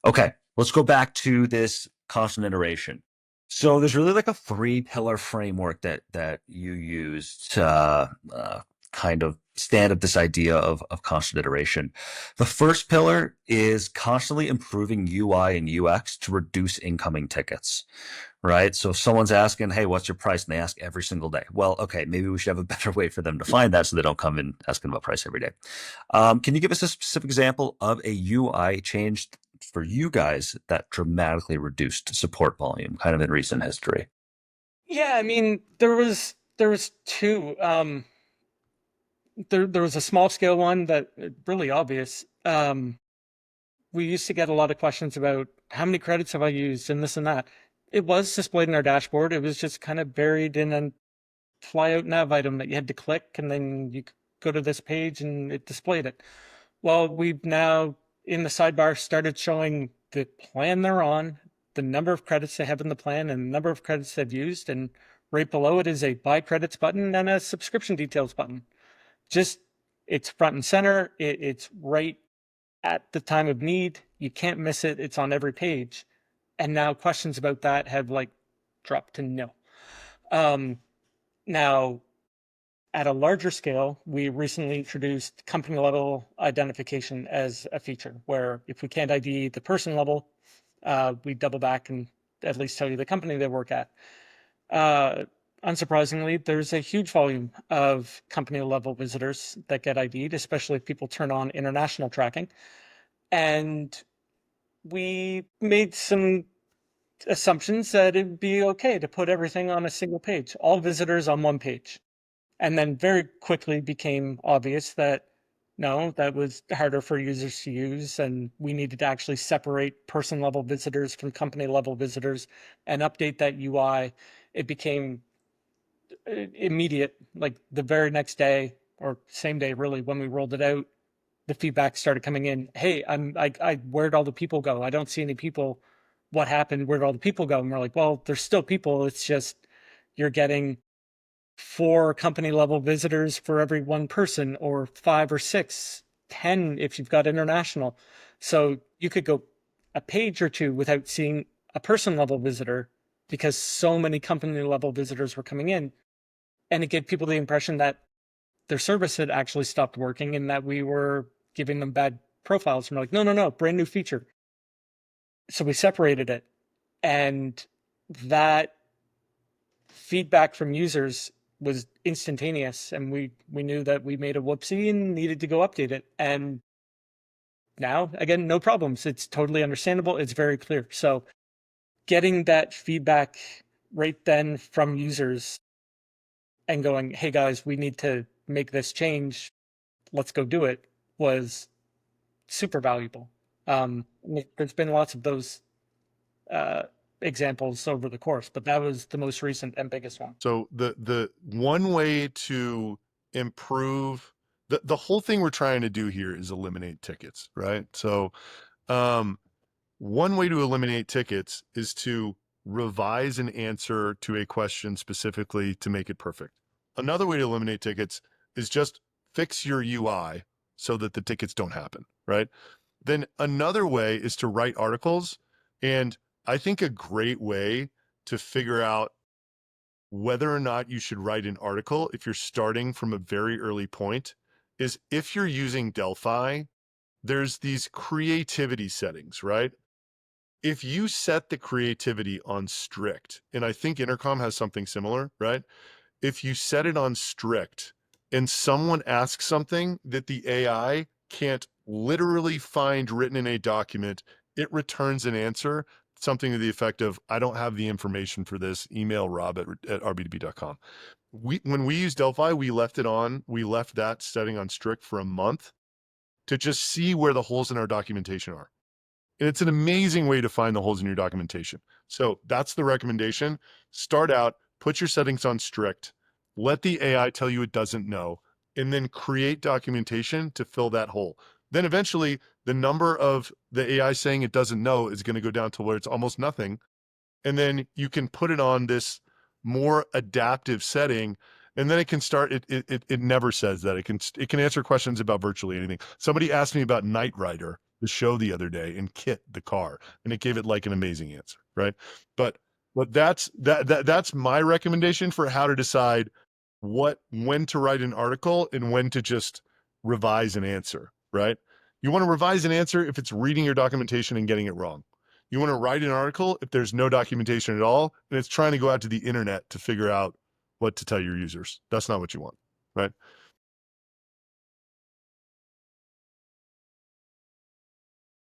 Okay, let's go back to this constant iteration. So there's really like a three-pillar framework that you use to kind of stand up this idea of constant iteration. The first pillar is constantly improving UI and UX to reduce incoming tickets, right? So if someone's asking, "Hey, what's your price?" and they ask every single day, well, okay, maybe we should have a better way for them to find that so they don't come in asking about price every day. Can you give us a specific example of a UI change for you guys that dramatically reduced support volume kind of in recent history? Yeah, I mean, there was two. There was a small scale one that really obvious. We used to get a lot of questions about how many credits have I used and this and that. It was displayed in our dashboard. It was just kind of buried in a flyout nav item that you had to click, and then you could go to this page and it displayed it. Well, we've now in the sidebar started showing the plan they're on, the number of credits they have in the plan, and the number of credits they've used. And right below it is a buy credits button and a subscription details button. Just it's front and center. It's right at the time of need. You can't miss it. It's on every page. And now questions about that have like dropped to no. Um, Now, at a larger scale, we recently introduced company level identification as a feature where if we can't ID the person level, we double back and at least tell you the company they work at. Uh, Unsurprisingly, there's a huge volume of company level visitors that get ID'd, especially if people turn on international tracking. And we made some assumptions that it'd be okay to put everything on a single page, all visitors on one page. And then very quickly became obvious that no, that was harder for users to use. And we needed to actually separate person level visitors from company level visitors and update that UI. It became immediate, like the very next day or same day, really, when we rolled it out. The feedback started coming in. Hey, where'd all the people go? I don't see any people. What happened? Where'd all the people go? And we're like, well, there's still people. It's just you're getting four company level visitors for every one person, or five or six, 10 if you've got international. So you could go a page or two without seeing a person level visitor because so many company level visitors were coming in. And it gave people the impression that their service had actually stopped working and that we were giving them bad profiles. And we're like, no, no, no, brand new feature. So we separated it. And that feedback from users was instantaneous, and we knew that we made a whoopsie and needed to go update it. And now, again, no problems. It's totally understandable. It's very clear. So getting that feedback right then from users and going, "Hey guys, we need to make this change. Let's go do it," was super valuable. There's been lots of those uh, examples over the course, but that was the most recent and biggest one. So the one way to improve the whole thing we're trying to do here is eliminate tickets, right? So um one way to eliminate tickets is to revise an answer to a question specifically to make it perfect. Another way to eliminate tickets is just fix your UI so that the tickets don't happen, right? Then another way is to write articles. And I think a great way to figure out whether or not you should write an article if you're starting from a very early point is if you're using Delphi, there's these creativity settings, right? If you set the creativity on strict, and I think Intercom has something similar, right? If you set it on strict and someone asks something that the AI can't literally find written in a document, it returns an answer, something to the effect of, I don't have the information for this, email rob at rbdb.com. When we use Delphi, we left that setting on strict for a month to just see where the holes in our documentation are. And it's an amazing way to find the holes in your documentation. So that's the recommendation. Start out, put your settings on strict, let the AI tell you it doesn't know, and then create documentation to fill that hole. Then eventually the number of the AI saying it doesn't know is going to go down to where it's almost nothing. And then you can put it on this more adaptive setting, and then it can start, it never says that. It can answer questions about virtually anything. Somebody asked me about Knight Rider, the show the other day and Kit the car, and it gave it like an amazing answer, right? But that's my recommendation for how to decide when to write an article and when to just revise an answer, right? You want to revise an answer if it's reading your documentation and getting it wrong. You want to write an article if there's no documentation at all and it's trying to go out to the internet to figure out what to tell your users. That's not what you want, right?